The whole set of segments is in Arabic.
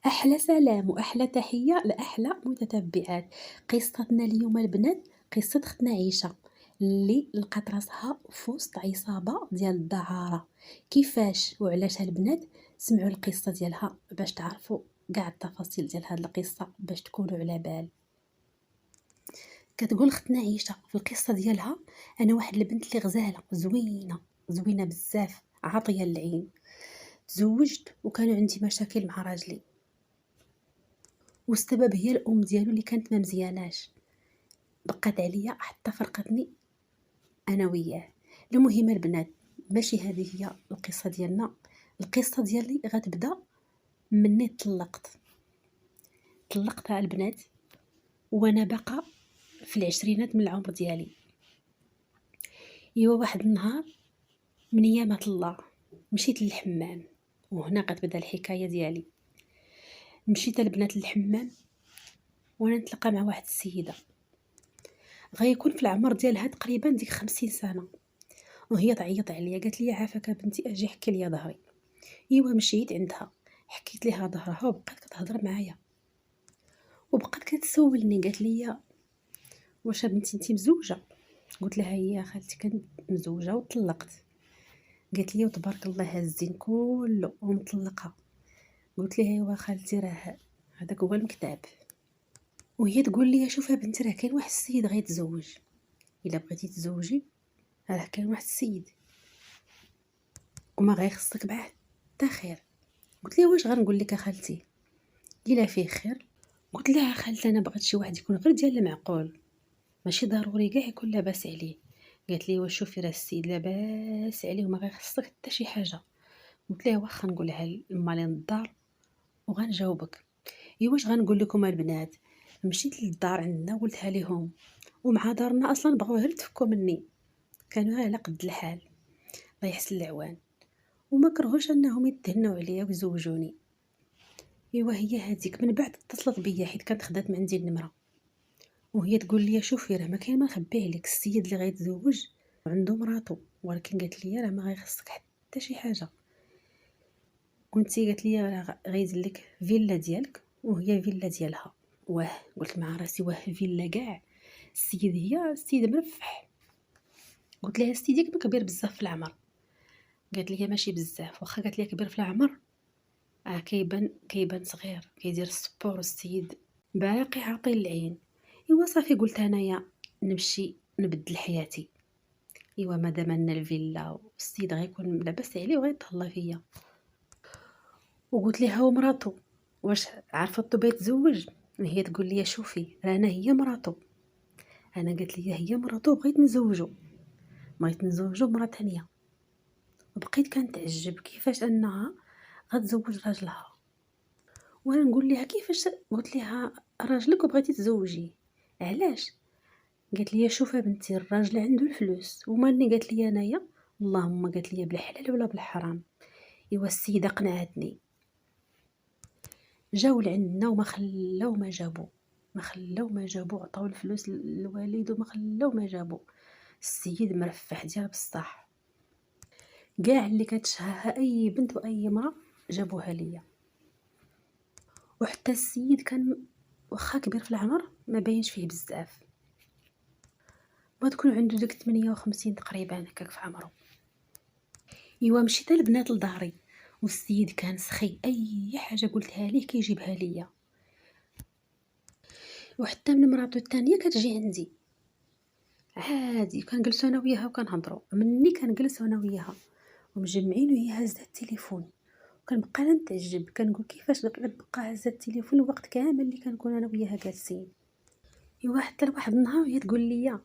أحلى سلام وأحلى تحية لأحلى متتبعات. قصتنا اليوم البنات قصة ختنا عيشة اللي لقات راسها في وسط عصابة ديال الدعارة. كيفاش وعلاش البنات؟ سمعوا القصة ديالها باش تعرفوا كاع التفاصيل ديال هاد القصة باش تكونوا على بال. كتقول ختنا عيشة في القصة ديالها: أنا واحد البنت اللي غزالة زوينة زوينة بزاف، عاطية للعين. تزوجت وكانوا عندي مشاكل مع راجلي، والسبب هي الام ديالو اللي كانت ما مزياناش، بقات عليا حتى فرقتني انا وياه. المهم البنات، ماشي هذه هي القصه ديالنا. القصه ديالي غتبدا مني طلقت البنات وانا باقا في العشرينات من العمر ديالي. ايوا واحد النهار من ايامات الله مشيت للحمام، وهنا غتبدا الحكايه ديالي. مشيت البنات للحمام وانا نتلاقى مع واحد السيده غيكون في العمر ديالها تقريبا ديك 50 سنه، وهي تعيط عليا، قالت لي عافاك بنتي اجي حكي لي ظهري. ايوا مشيت عندها، حكيت ليها ظهرها وبقات كتهضر معايا وبقات كتسولني. قالت لي واش بنتي انت مزوجه؟ قلت لها هي خالتي كنت مزوجه وطلقت. قالت لي وتبارك الله هالزين كله ومطلقه. قلت لها ايوا خالتي راه هذاك هو المكتاب. وهي تقول لي شوفي بنتي راه كاين واحد السيد غيتزوج، الا بغيتي تزوجي راه كاين واحد السيد وما غيخصك معاه حتى خير. قلت لها واش غنقول لك خالتي الا فيه خير؟ قلت لها خالتي انا بغيت شي واحد يكون غير ديال المعقول، ماشي ضروري كاع يكون لاباس عليه. قالت لي واش شوفي راه السيد لاباس عليه وما غيخصك حتى شي حاجه. قلت لها واخا نقولها لمالين الدار وغنجاوبك. واش غنقول لكم البنات؟ مشيت للدار عندنا وقلتها لهم، ومع دارنا اصلا بغاو غير يتفكوا مني، كانوا غير على قد الحال الله يحسن العوان، وما كرهوش انهم يتهنوا عليا ويزوجوني. هي هذيك من بعد اتصلت بيا حيت كانت خدات من عندي النمره، وهي تقول لي شوفي راه ما كاين ما نخبي عليك، السيد اللي غيتزوج عنده مراتو، ولكن قالت لي راه ما غيخصك حتى شي حاجه. كنتي قالت لي راه غيدير لك فيلا ديالك وهي فيلا ديالها. واه قلت مع راسي واه فيلا كاع، السيد هي السيد مرفح. قلت لها السيد ياك كبير بزاف في العمر؟ قالت لي ماشي بزاف، واخا قالت لي كبير في العمر كيبان صغير كيدير السبور، السيد باقي عاطي العين. صافي قلت انايا نمشي نبدل حياتي. مادام ان الفيلا والسيد غيكون لاباس عليه وغيتهلا فيا. وقلت لها هو مراتو واش عارفه طو يتزوج؟ هي تقول لي شوفي رانا هي مراتو. انا قلت لي هي مراتو بغيت نزوجو مرا ثانيه. وبقيت كنتعجب كيفاش انها غتزوج راجلها، وانا نقول لها كيفاش؟ قلت لها راجلك وبغيتي تزوجيه علاش؟ قالت لي شوفي بنتي الراجل عنده الفلوس ومالني. قالت لي انايا اللهم قالت لي بالحلال ولا بالحرام. السيده قنعتني. جاو لعندنا وما خلاو ما جابوا عطاو الفلوس للوالد وما خلاو ما جابوا. السيد مرفح ديال بصح، كاع اللي كتشهاها اي بنت واي امراه جابوها ليا. وحتى السيد كان واخا كبير في العمر ما باينش فيه بزاف، ما تكون عنده ديك 58 تقريبا هكاك في عمره. مشيت البنات لداري والسيد كان سخي، اي حاجه قلتها ليه كيجيبها ليا. وحتى من مراتو الثانيه كتجي عندي عادي، كنجلسوا انا وياها وكنهضروا. مني كنجلس انا وياها ومجمعين وهي هازه التليفون، كنبقى نتعجب كنقول كيفاش كتبقى هازه التليفون الوقت كامل اللي كنكون انا وياها جالسين. حتى لواحد النهار هي تقول لي،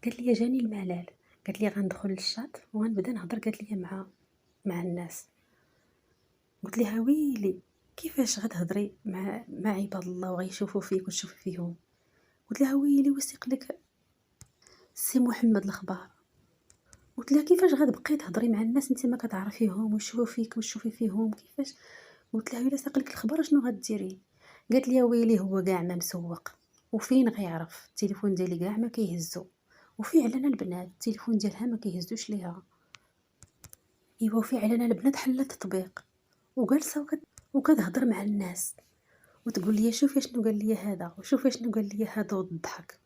قالت لي جاني الملال، قالت لي غندخل للشاط وغنبدا نهضر قالت لي مع الناس. قلت لها ويلي كيفاش غتهضري مع عباد الله وغيشوفوا فيك وتشوفي فيهم؟ قلت لها ويلي وثق لك سي محمد الخبار. قلت لها كيفاش غتبقاي تهضري مع الناس انت ما كتعرفيهم ويشوفوا فيك وتشوفي فيهم كيفاش؟ قلت لها الا ساق لك الخبر شنو غديري؟ قالت لي ويلي هو كاع ما مسوق، وفين غيعرف؟ التليفون ديالي كاع ما كيهزو، وفعلا البنات التليفون ديالها ما كيهزوش ليها. وفعلا البنات حلت التطبيق وجالسه وكتهضر مع الناس. وتقول لي شوفي شنو قال لي هذا وشوفي شنو قال لي هذا وتضحك.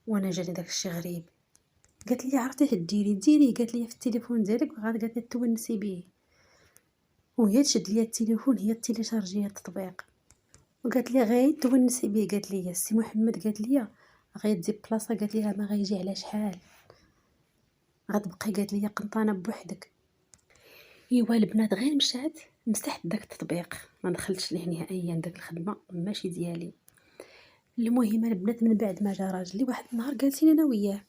وانا جاني داك الشيء غريب. قالت لي عرفتي ديري قالت لي في التليفون ديالك وعاد قالت لي تونسي به. وهي تشد لي التليفون هي تيليشارجي التطبيق وقالت لي غير تونسي به. قالت لي السي محمد قالت لي غيدي بلاصه قالت لي ما غيجي على شحال غتبقي قالت لي قنطانه بوحدك. ايوا البنات غير مشات مسحت داك التطبيق ما دخلتش ليه نهائيا داك الخدمه ماشي ديالي. المهم البنات من بعد ما جا راجلي واحد النهار جالسين انا وياه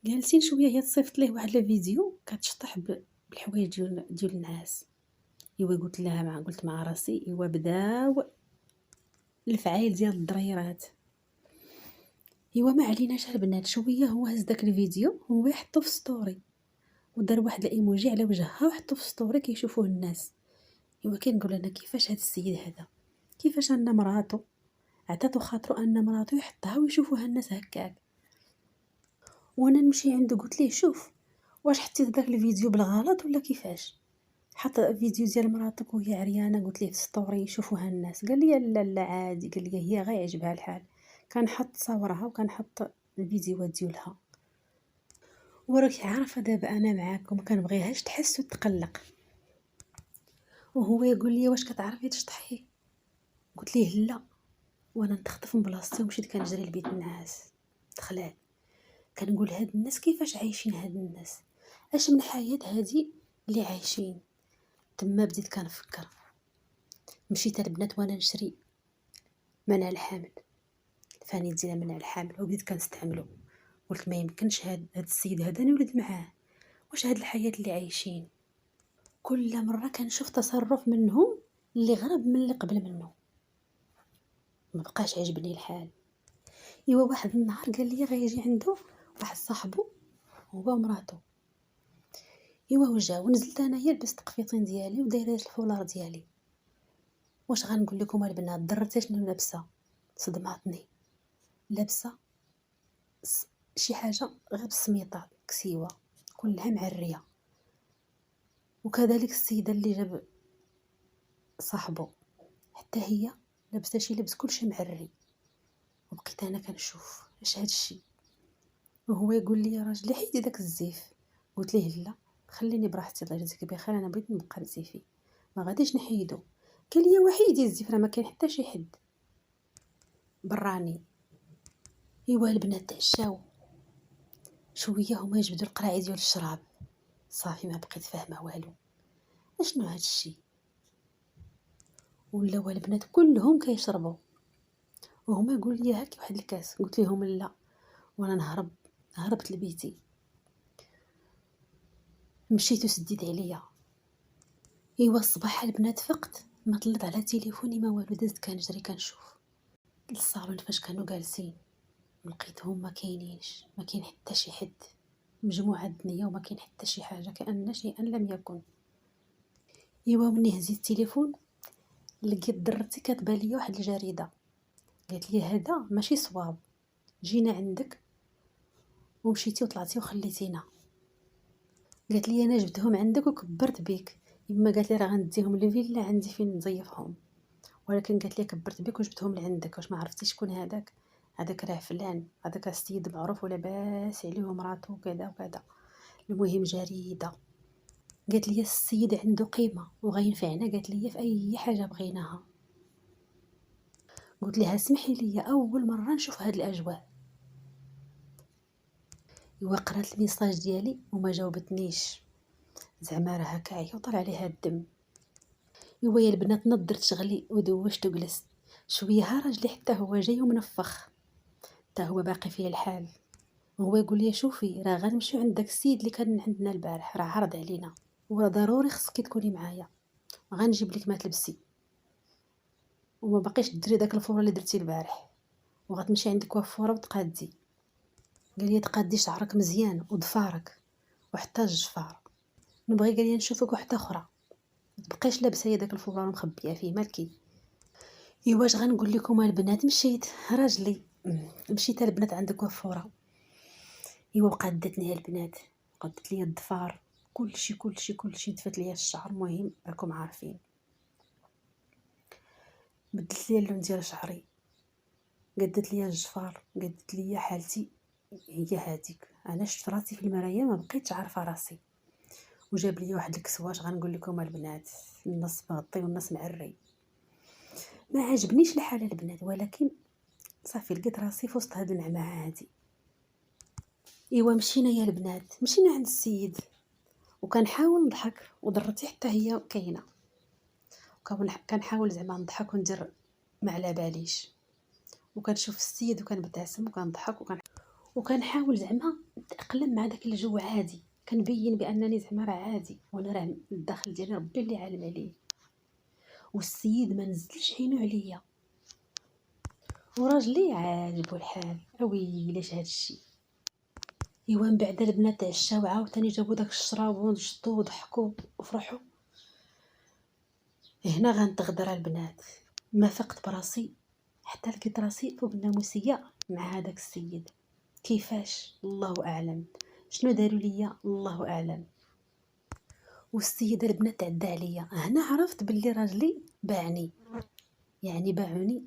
جالسين شويه هي تصيفط ليه واحد الفيديو كتشطح بالحوايج ديال النعاس. ايوا قلت مع راسي ايوا بداو الفعايل ديال الضريرات. ايوا ما عليناش البنات شويه هو هز داك الفيديو هو يحطو في ستوري ودار واحد الايموجي على وجهها وحطو في ستوري كيشوفوه الناس. ايوا كنقول انا كيفاش هاد السيد هذا كيفاش ان مراتو عطاتو خاطرو ان مراتو يحطها ويشوفوها الناس هكاك. وانا نمشي عنده قلت ليه شوف واش حطيت داك الفيديو بالغلط ولا كيفاش حط فيديو ديال مراتك وهي عريانه قلت ليه في ستوري يشوفوها الناس. قال لي لا لا عادي قال لي هي غير يعجبها الحال كنحط صورها وكنحط الفيديوهات ديالها. وراك عارفه دابا انا معاكم ما كنبغيهاش تحس وتقلق. وهو يقول لي واش كتعرفي تشطحي قلت ليه لا. وانا نتخطف من بلاصتي ومشيت كنجري لبيت الناس دخلات كنقول هاد الناس كيفاش عايشين هاد الناس اش من حياة هادي اللي عايشين. تما بديت كنفكر مشيت البنات وانا نشري منع الحمل فاني ديال منع الحمل وبديت كنستعملو. قلت ما يمكنش هاد السيد هذا نولد معاه واش هاد الحياة اللي عايشين. كل مره كنشوف تصرف منهم اللي غرب من اللي قبل منه ما بقاش عجبني الحال. ايوا واحد النهار قال لي غيجي عنده واحد صاحبو هو ومراته. ايوا وجا ونزلت انايا لبست قفيطين ديالي ودايره الفولار ديالي. واش غنقول لكم البنات درتي شنو لابسه صدماتني. لابسه شي حاجه غير بسميطه كسيوه كلها معريه. وكذلك السيده اللي جاب صاحبو حتى هي لابسه شي لبس كلشي معري. وبقيت انا كنشوف اش هاد الشيء. وهو يقول لي يا راجلي حيدي داك الزيف. قلت ليه لا خليني براحتي الله يجزيك بخير انا بغيت نبقى بزيفي ما غاديش نحيدو. قال لي وحيدي الزيف راه ما كاين حتى شي حد براني. ايوا البنات تعشاو شويه هما يجبدوا القراعي ديال الشراب صافي ما بقيت فاهمه والو اشنو هاد الشيء. ولاو البنات كلهم كيشربوا وهما يقول لي هاكي واحد الكاس. قلت لهم لا وانا هربت لبيتي مشيت وسديت عليا. ايوا الصباح البنات فقت ما طلت على تليفوني ما والو دزت كنجري كنشوف الصالون فاش كانوا جالسين لقيتهم ما كاينينش ما كاين حتى شي حد مجموعه الدنيا وما كاين حتى شي حاجه كأن شيئا لم يكن. ايوا مني هزيت التليفون لقيت درتي كاتبه لي واحد الجريده قالت لي هذا ماشي صواب جينا عندك ومشيتي وطلعتي وخليتينا. قالت لي انا جبتهم عندك وكبرت بيك. اما قالت لي راه غنديهم للفيلا عندي فين نضيفهم ولكن قالت لي كبرت بك وجبتهم لعندك واش ما عرفتي شكون هذاك راه فلان هذاك السيد معروف ولا باس عليه مراته وكذا وكذا. المهم جريده قالت لي السيد عنده قيمه وغينفعنا قالت لي في اي حاجه بغيناها. قلت لها اسمحي لي اول مره نشوف هاد الاجواء. ايوا قرات الميساج ديالي وما جاوبتنيش زعما راه هكا عيوط عليها الدم. ايوا يا البنات نضرت شغلي ودوشت وجلست شويه ها راجلي حتى هو جاي ومنفخ حتى هو باقي فيه الحال. وهو يقول لي شوفي راه غنمشيو عند داك السيد اللي كان عندنا البارح راه عرض علينا وراه ضروري خصك تكوني معايا غنجيب لك ما تلبسي وما باقيش ديري داك الفوره اللي درتي البارح وغتمشي عند كوافوره وتقادي. قال لي تقادي شعرك مزيان وضفارك وحتى الجفار نبغي قال لي نشوفك وحده اخرى ما تبقيش لابسه داك الفوره ومخبيه فيه مالكي. ايوا واش غنقول لكم البنات مشيت راجلي مشيت البنات عند كوافوره. ايوا قادتني البنات قدت لي الضفار كلشي دفت لي الشعر. المهم راكم عارفين بدلت لي اللون ديال شعري، قدت لي الجفار، قدت لي حالتي هي هذيك. انا شفت راسي في المرايه ما بقيتش عارفه راسي، وجاب لي واحد الكسواش غنقول لكم البنات، النص مغطي والنص معري. ما عجبنيش الحال البنات، ولكن صافي لقيت راسي في وسط هاد النعمه هادي. ايوا مشينا يا البنات، مشينا عند السيد وكنحاول نضحك وضرتي حتى هي كاينه، كنحاول زعما نضحك وندير ما على باليش، وكنشوف السيد وكنبتسم وكنضحك وكنحاول زعما نتاقلم مع داك الجو عادي، كنبين بانني زعما راه عادي وانا راه الداخل ديالي ربي اللي عالم عليه. والسيد ما نزلش عينو عليا، وراجلي عاجبو الحال. اويليش هاد الشيء. ايوا من بعد البنات عشاو عاوتاني جابو داك الشراب وشطو وضحكوا وفرحوا. هنا غنتغدر البنات، ما فقت براسي حتى لقيت راسي فوق الناموسيه مع هذاك السيد. كيفاش؟ الله اعلم. شنو داروا ليا؟ الله اعلم. والسيده البنات عدى عليا، هنا عرفت باللي راجلي باعني، يعني باعوني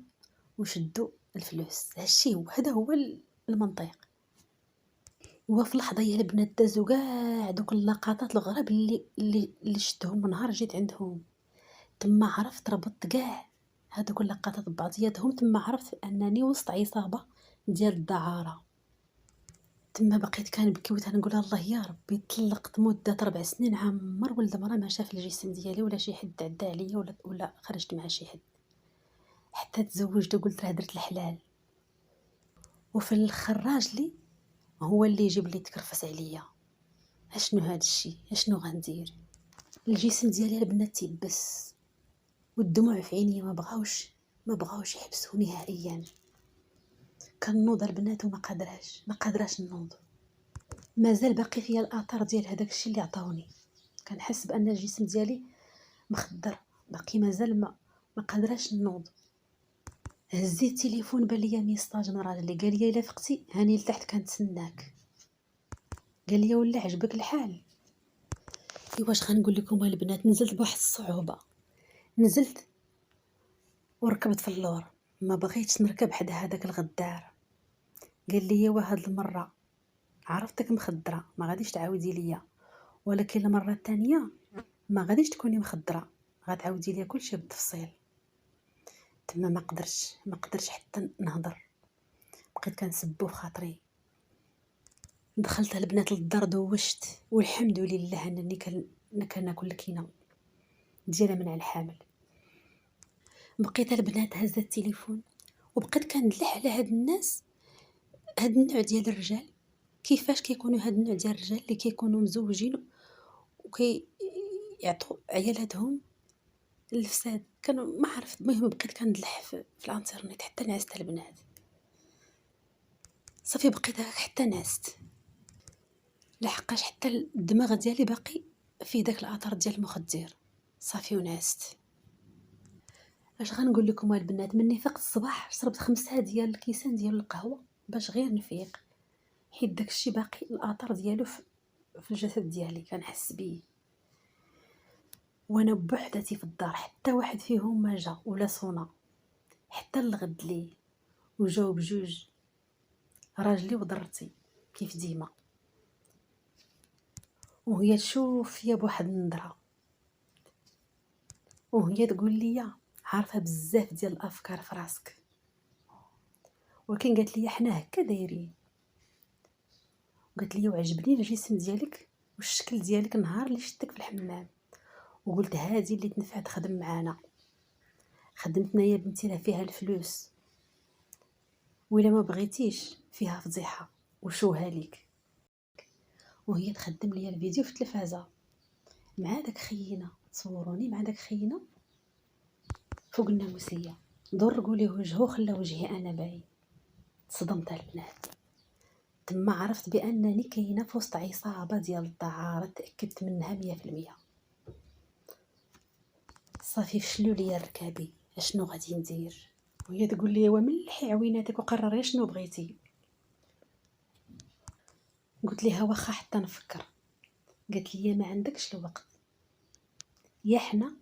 وشدوا الفلوس. هادشي هذا هو المنطق. وفي لحظه يا البنات دازو كاع دوك اللقطات الغراب اللي شفتهم نهار جيت عندهم. تما عرفت ربطت كاع هذوك اللقطات ببعضياتهم، تما عرفت انني وسط عصابه ديال الدعاره. تما بقيت كنبكي وتنقول الله يا ربي، طلقت مده 4 سنين عمر ولد مرا ما شاف الجسم ديالي ولا شي حد عدى عليا ولا خرجت مع شي حد، حتى تزوجت وقلت راه درت الحلال. وفي الاخر راجلي هو اللي يجيب لي تكرفس عليا. اشنو هاد الشيء؟ اشنو غندير؟ الجسم ديالي البنات تيبس والدموع في عيني ما بغاوش يحبسوا نهائيا. كنوض البنات وما قادراش نوض. مازال باقي فيا الاثار ديال هذاك الشيء اللي عطاوني. كنحس بان الجسم ديالي مخدر، باقي مازال ما قادراش نوض. هزيت التليفون بان ليا ميساج من راجلي، قال لي الا فقتي هاني لتحت كنتسناك. قال لي ولا عجبك الحال. واش غنقول لكم البنات، نزلت بواحد الصعوبه، نزلت وركبت في اللور، ما بغيتش نركب حدا هذاك الغدار. قال لي وهاد المره عرفتك مخدره ما غاديش تعاودي ليا، ولكن المره الثانيه ما غاديش تكوني مخدره، غتعاودي ليا كلشي بالتفصيل. تما ما قدرتش حتى نهضر، بقيت كنسبو في خاطري. دخلت البنات للدار دوشت، والحمد لله انني كناكل الكينه ديالها من على الحامل. بقيت البنات هزت التليفون وبقيت كندلح على هاد الناس، هاد النوع ديال الرجال، كيفاش كيكونوا هاد النوع ديال الرجال اللي كيكونوا مزوجين وكي يعطوا عيالاتهم للفساد. كانوا ما عرفت، المهم بقيت كندلح في الانترنت حتى نعست البنات. صافي بقيت حتى نعست، لحقاش حتى الدماغ ديالي باقي فيه داك الاثار ديال المخدر. صافي ونعست. اش غنقول لكم البنات، مني فقت الصباح شربت 5 ديال الكيسان ديال القهوه باش غير نفيق، حيت داكشي باقي الاثار ديالو في الجسد ديالي كنحس بيه. وانا بوحدتي في الدار، حتى واحد فيهم ما جا ولا صونا حتى الغد لي. وجاو بجوج، راجلي وضرتي كيف ديما، وهي تشوف فيا بواحد النظره، وهي تقول لي عارفه بزاف ديال الافكار في راسك، ولكن قالت لي حنا هكا دايرين. قالت لي وعجبني الجسم ديالك والشكل ديالك نهار اللي شفتك في الحمام، وقلت هذه اللي تنفع تخدم معانا. خدمتنا يا بنتي راه فيها الفلوس، ولا ما بغيتيش فيها فضيحه وشوها ليك. وهي تخدم لي الفيديو في التلفازه مع داك خينا، تصوروني مع داك خينا فوق الناموسيه، ضرقوا ليه وجهه خلى وجهي انا باين. صدمت البنات. تما عرفت بانني كاينه في وسط عصابه ديال الدعاره، تاكدت منها 100%. صافي فشلوا لي ركابي، اشنو غادي ندير؟ وهي تقول لي وملحي عويناتك وقرري شنو بغيتي. قلت لها واخا حتى نفكر. قالت لي ما عندكش الوقت، يا حنا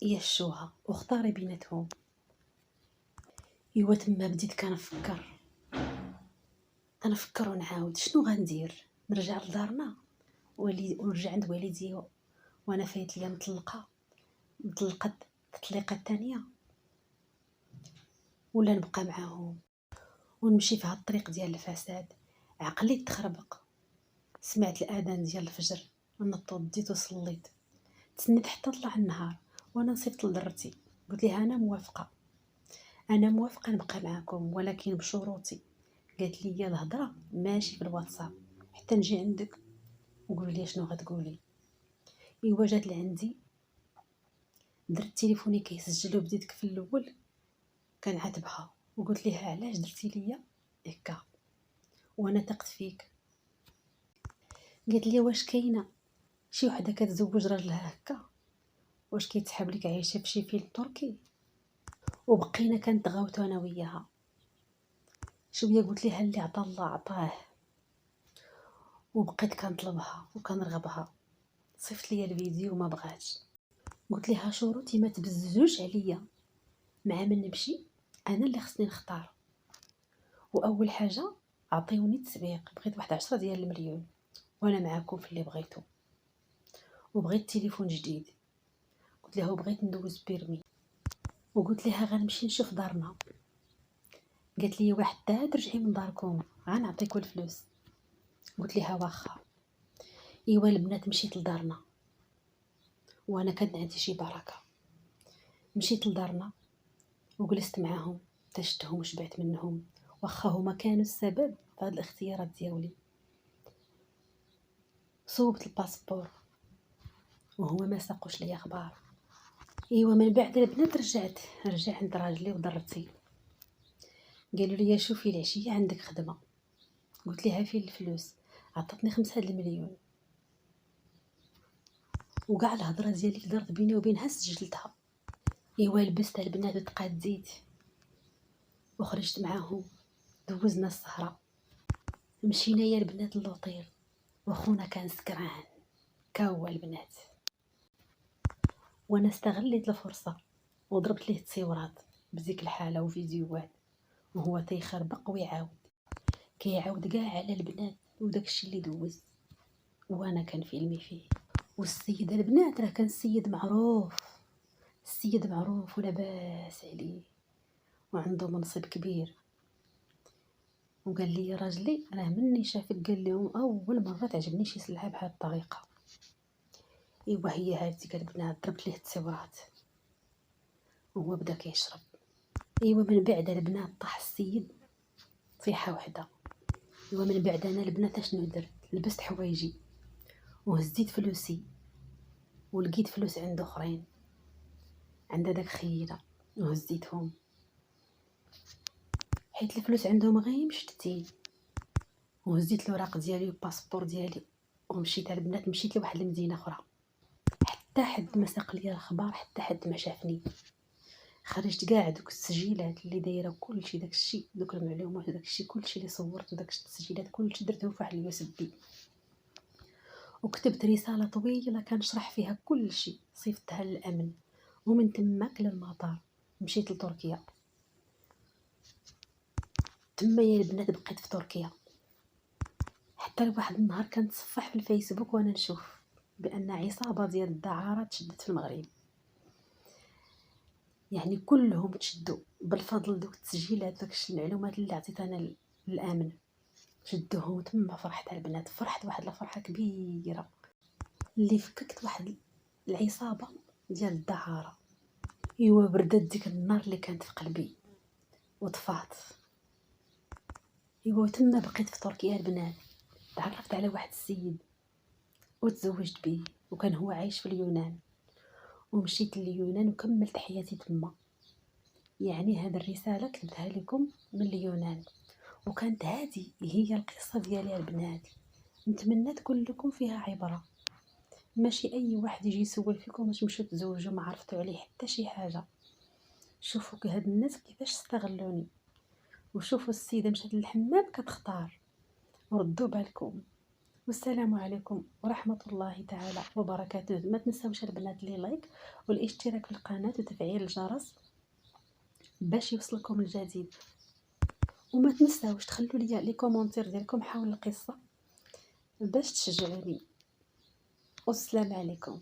يا الشوهه واختاري بيناتهم. ايوا تما بديت كنفكر ونعاود شنو غندير. نرجع لدارنا ونرجع عند والدي وانا فايت ليا مطلقه التطليقه الثانيه، ولا نبقى معاهم ونمشي في هاد الطريق ديال الفساد. عقلي تخربق، سمعت الاذان ديال الفجر ونطيت وصليت. تسنيت حتى طلع النهار وانا نصيفط لدرتي، قلت لها انا موافقه نبقى معاكم ولكن بشروطي. قالت لي الهضره ماشي في الواتساب حتى نجي عندك وقولي لي شنو غتقولي. ايوا جات لعندي، درت تليفوني كيسجل وبديت في الاول كنعاتبها وقلت لها علاش درتي ليا هكا وانا ثقت فيك. قالت لي واش كاينه شي وحده كتزوج راجلها هكا؟ واش كيتسحب لك عايشه في شي فيلم تركي؟ وبقينا كنتغاوتو انا وياها شويه. قلت لها اللي عطا الله عطاه، وبقيت كنطلبها وكنرغبها. صيفط ليا الفيديو وما بغاتش. قلت لها شروطي ما تبزوش عليا، مع من نمشي انا اللي خصني نختار. واول حاجه عطيوني التسبيق، بغيت واحد 10 ديال المليون وانا معاكم في اللي بغيتو. وبغيت تليفون جديد، قلت لها وبغيت ندوز بيرمي. وقلت لها غنمشي نشوف دارنا. قالت لي واحد حتى ترجعي من داركم غنعطيكم الفلوس. قلت لها واخا. ايوا البنات مشيت لدارنا وانا كان عندي شي بركه. مشيت لدارنا وجلست معاهم حتى شفتهم وشبعت منهم، واخا هما كانوا السبب في هاد الاختيارات ديالي. صوبت الباسبور وهما ما ساقوش لي اخبار. ايوا من بعد البنات رجع عند راجلي وضرتي. قالوا لي شوفي العشيه عندك خدمه. قلت لها فين الفلوس؟ عطاتني 5 المليون. وكاع الهضره ديالي دارت بيني وبينها سجلتها. ايوا لبست البنات وتقاديت وخرجت معاهم، دوزنا السهره. مشينا يا البنات للوطيل وخونا كان سكران كاوا البنات. وانا استغليت الفرصه وضربت ليه تصويرات بديك الحاله وفيديوهات وهو تيخربق ويعاود كيعاود كاع على البنات وداكشي اللي دوز وانا كان فيلمي فيه. والسيد البنات راه كان السيد معروف ولاباس عليه وعنده منصب كبير. وقال لي راجلي راه مني شافك قال لهم اول مره تعجبني شي سلعه بهذه الطريقه. ايوا هي هذه قال البنات، ضربت ليه التصويرات وهو بدا كيشرب. ايوا من بعد البنات طاح السيد طيحه وحده. ايوا من بعد انا البنات شنو درت؟ لبست حوايجي وهزيت فلوسي ولقيت فلوس عند اخرين عند داك خينا وهزيتهم حيت الفلوس عندهم غير مشتتين. وهزيت الوراق ديالي والباسبور ديالي ومشيت البنات، مشيت لواحد المدينه اخرى. حتى حد ما ساق لي الاخبار، حتى حد ما شافني. خرجت كاع دوك التسجيلات اللي دايره كلشي، داكشي دوك المعلومات وداكشي كلشي اللي صورت وداك التسجيلات كلشي درته في واحد اليو اس بي. وكتبت رساله طويله كنشرح فيها كلشي، صيفطتها للامن. ومن تماك للمطار مشيت لتركيا. تما يا البنات بقيت في تركيا حتى لواحد النهار كنتصفح في الفيسبوك وانا نشوف بان عصابه ديال الدعارات تشدت في المغرب. يعني كلهم تشدوا بالفضل دوك التسجيلات داكشي المعلومات اللي عطيت انا للامن شدوهم. تما فرحت البنات، فرحت واحد الفرحه كبيره اللي فككت واحد العصابه ديال الدعاره. ايوا بردت ديك النار اللي كانت في قلبي وطفات. ايوا تما بقيت في تركيا البنات. تعرفت على واحد السيد وتزوجت به وكان هو عايش في اليونان. ومشيت لليونان وكملت حياتي تما. يعني هذه الرساله كتبتها لكم من اليونان، وكانت هذه هي القصه ديالي البنات. نتمنى تكون لكم فيها عبره، ماشي اي واحد يجي يسول فيكم واش مشيتوا تزوجوا ما عرفتوا عليه حتى شي حاجه. شوفوا هاد الناس كيفاش استغلوني، وشوفوا السيده مشات للحمام كتختار. وردوا بالكم. والسلام عليكم ورحمه الله تعالى وبركاته. ما تنساوش البنات لي لايك والاشتراك في القناه وتفعيل الجرس باش يوصلكم الجديد. وما تنساوش تخلوا لي لي كومونتير ديالكم حول القصه باش تشجعوني. والسلام عليكم.